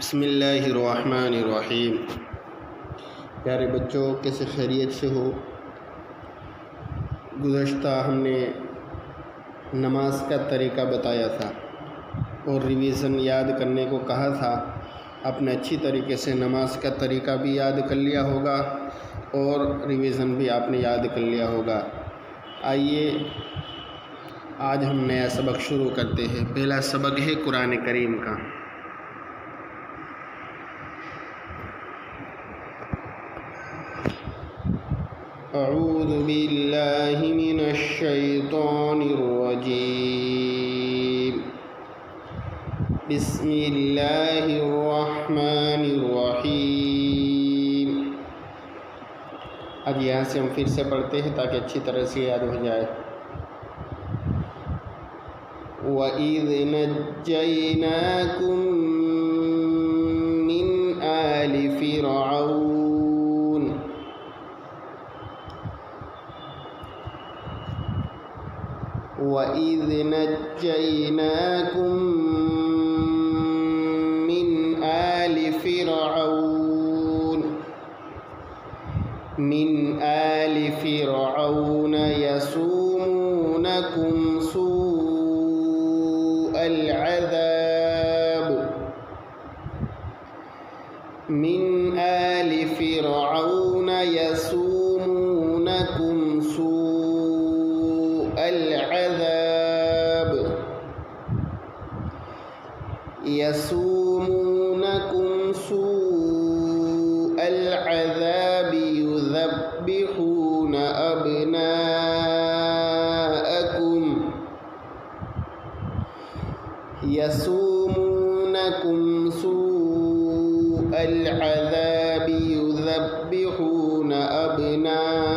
بسم اللہ الرحمن الرحیم۔ پیارے بچوں، کیسے خیریت سے ہو؟ گزشتہ ہم نے نماز کا طریقہ بتایا تھا اور ریویژن یاد کرنے کو کہا تھا۔ آپ نے اچھی طریقے سے نماز کا طریقہ بھی یاد کر لیا ہوگا اور ریویژن بھی آپ نے یاد کر لیا ہوگا۔ آئیے آج ہم نیا سبق شروع کرتے ہیں۔ پہلا سبق ہے قرآن کریم کا۔ اعوذ باللہ من الشیطان الرجیم، بسم اللہ الرحمن الرحیم۔ اب یہاں سے ہم پھر سے پڑھتے ہیں تاکہ اچھی طرح سے یاد ہو جائے۔ وَإِذْ نَجَّيْنَاكُمْ مِنْ آلِ فِرْعَوْنَ وَإِذْ نَجَّيْنَاكُمْ مِنْ آلِ فِرْعَوْنَ يَسُومُونَكُمْ سُوءَ الْعَذَابِ مِنْ آلِ فِرْعَوْنَ يَسُومُونَكُمْ سُوءَ الْعَذَابِ يُذَبِّحُونَ أَبْنَاءَكُمْ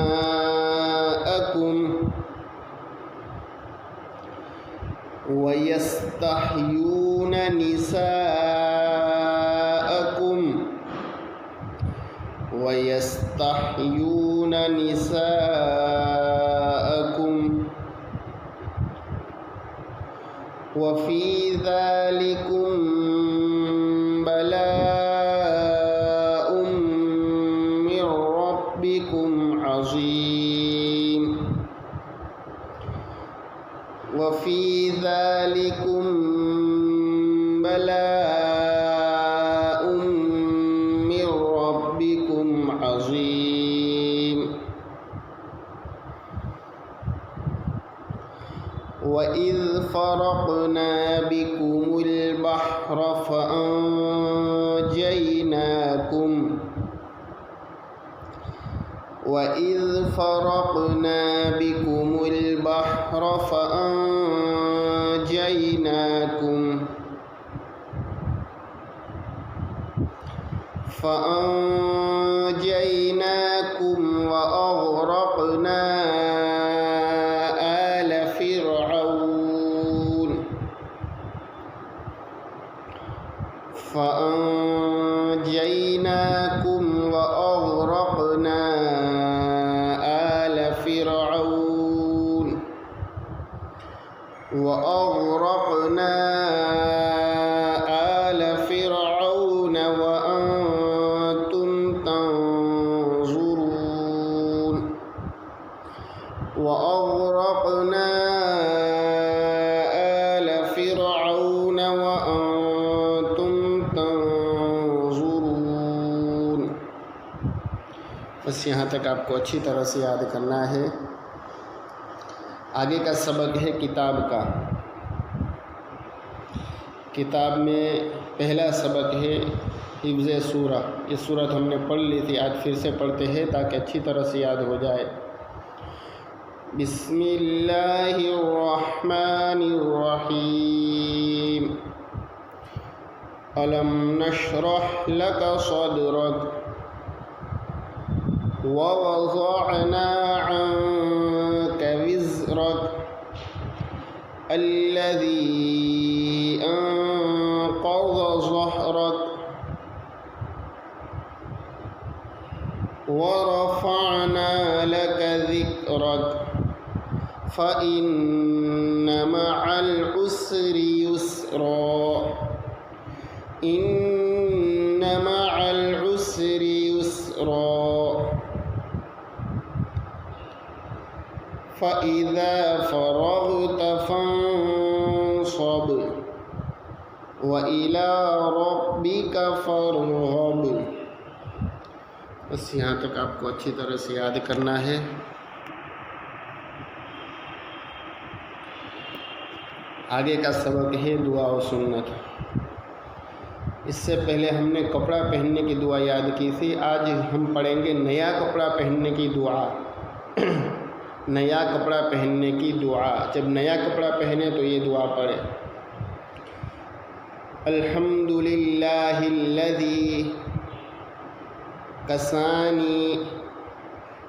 وَيَسْتَحْيُونَ نِسَاءَكُمْ وَفِي ذَلِكُمْ بَلَاءٌ مِّن رَّبِّكُمْ عَظِيمٌ وَفِي ذَلِكُمْ بَلَاءٌ مِّن رَّبِّكُمْ عَظِيمٌ وَإِذْ فَرَقْنَا بِكُمُ الْبَحْرَ فَأَنجَيْنَاكُمْ وَأَغْرَقْنَا آلَ فِرْعَوْنَ وَأَنْتُمْ تَنْظُرُونَ وَأَغْرَقْنَا آلَ فِرْعَوْنَ وَأَنْتُمْ تَنْظُرُونَ۔ بس یہاں تک آپ کو اچھی طرح سے یاد کرنا ہے۔ آگے کا سبق ہے کتاب کا۔ کتاب میں پہلا سبق ہے حفظ سورہ۔ یہ سورت ہم نے پڑھ لی تھی، آج پھر سے پڑھتے ہیں تاکہ اچھی طرح سے یاد ہو جائے۔ بسم اللہ الرحمن الرحیم۔ أَلَمْ نَشْرَحْ لَكَ صَدْرَكَ وَوَضَعْنَا عَنْكَ وِزْرَكَ الَّذِي أَنقَضَ ظَهْرَكَ وَرَفَعْنَا لَكَ ذِكْرَكَ فَإِنَّ مَعَ الْعُسْرِ يُسْرًا إِنَّ مع العسر يسرا فإذا فرغت فانصب وإلى ربك فارغب. بس یہاں تک آپ کو اچھی طرح سے یاد کرنا ہے. آگے کا سبق ہے دعا و سنت. اس سے پہلے ہم نے کپڑا پہننے کی دعا یاد کی تھی. آج ہم پڑھیں گے نیا کپڑا پہننے کی دعا. نیا کپڑا پہننے کی دعا. جب نیا کپڑا پہنے تو یہ دعا پڑھے. الحمد للہ الذی کسانی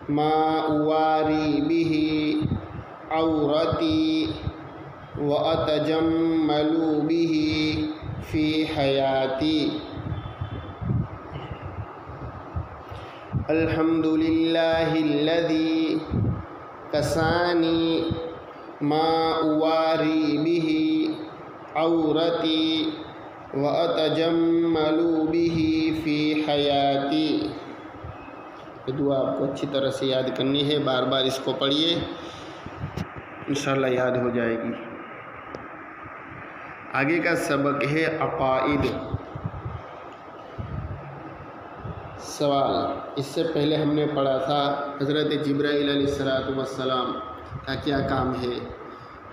ما اواری بہ عورتی وَأَتَجَمَّلُ بِهِ فِي حَيَاتِي. الحمد للہ الذی کسانی ما اواری بہ عورتی وَأَتَجَمَّلُ بِهِ فِي حَيَاتِي. یہ دعا آپ کو اچھی طرح سے یاد کرنی ہے. بار بار اس کو پڑھیے, انشاءاللہ یاد ہو جائے گی. آگے کا سبق ہے عقائد. سوال. اس سے پہلے ہم نے پڑھا تھا حضرت جبرائیل علیہ السلام کا کیا کام ہے,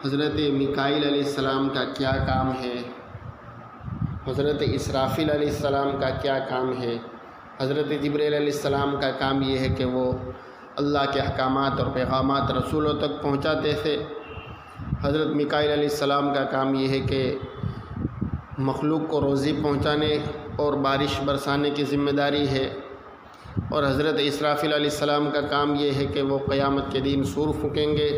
حضرت میکائیل علیہ السلام کا کیا کام ہے, حضرت اسرافیل علیہ السلام کا کیا کام ہے. حضرت جبرائیل علیہ السلام کا کام یہ ہے کہ وہ اللہ کے احکامات اور پیغامات رسولوں تک پہنچاتے تھے. حضرت میکائیل علیہ السلام کا کام یہ ہے کہ مخلوق کو روزی پہنچانے اور بارش برسانے کی ذمہ داری ہے. اور حضرت اسرافیل علیہ السلام کا کام یہ ہے کہ وہ قیامت کے دن سور پھونکیں گے.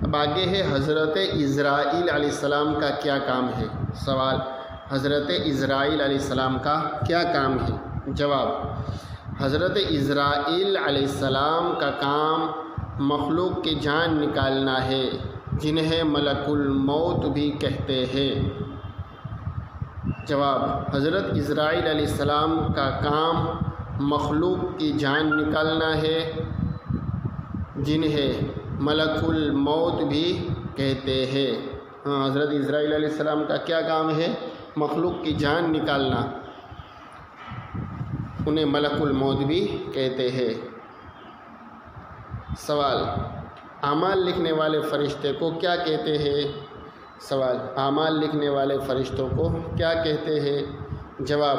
اب آگے ہے حضرت عزرائیل علیہ السلام کا کیا کام ہے. سوال. حضرت عزرائیل علیہ السلام کا کیا کام ہے. جواب. حضرت عزرائیل علیہ السلام کا کام مخلوق کی جان نکالنا ہے, جنہیں ملک الموت بھی کہتے ہیں. جواب. حضرت عزرائیل علیہ السلام کا کام مخلوق کی جان نکالنا ہے, جنہیں ملک الموت بھی کہتے ہیں. حضرت عزرائیل علیہ السلام کا کیا کام ہے؟ مخلوق کی جان نکالنا. انہیں ملک الموت بھی کہتے ہیں. سوال. اعمال لکھنے والے فرشتے کو کیا کہتے ہیں؟ سوال. اعمال لکھنے والے فرشتوں کو کیا کہتے ہیں؟ جواب.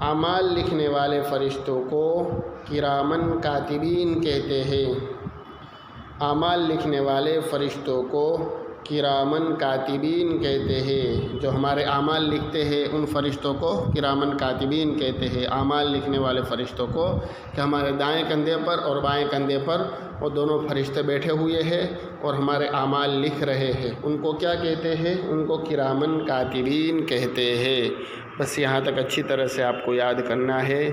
اعمال لکھنے والے فرشتوں کو کرامن کاتبین کہتے ہیں. اعمال لکھنے والے فرشتوں کو کرامن کاتبین کہتے ہیں. جو ہمارے اعمال لکھتے ہیں ان فرشتوں کو کرامن کاتبین کہتے ہیں. اعمال لکھنے والے فرشتوں کو کہ ہمارے دائیں کندھے پر اور بائیں کندھے پر وہ دونوں فرشتے بیٹھے ہوئے ہیں اور ہمارے اعمال لکھ رہے ہیں, ان کو کیا کہتے ہیں؟ ان کو کرامن کاتبین کہتے ہیں. بس یہاں تک اچھی طرح سے آپ کو یاد کرنا ہے.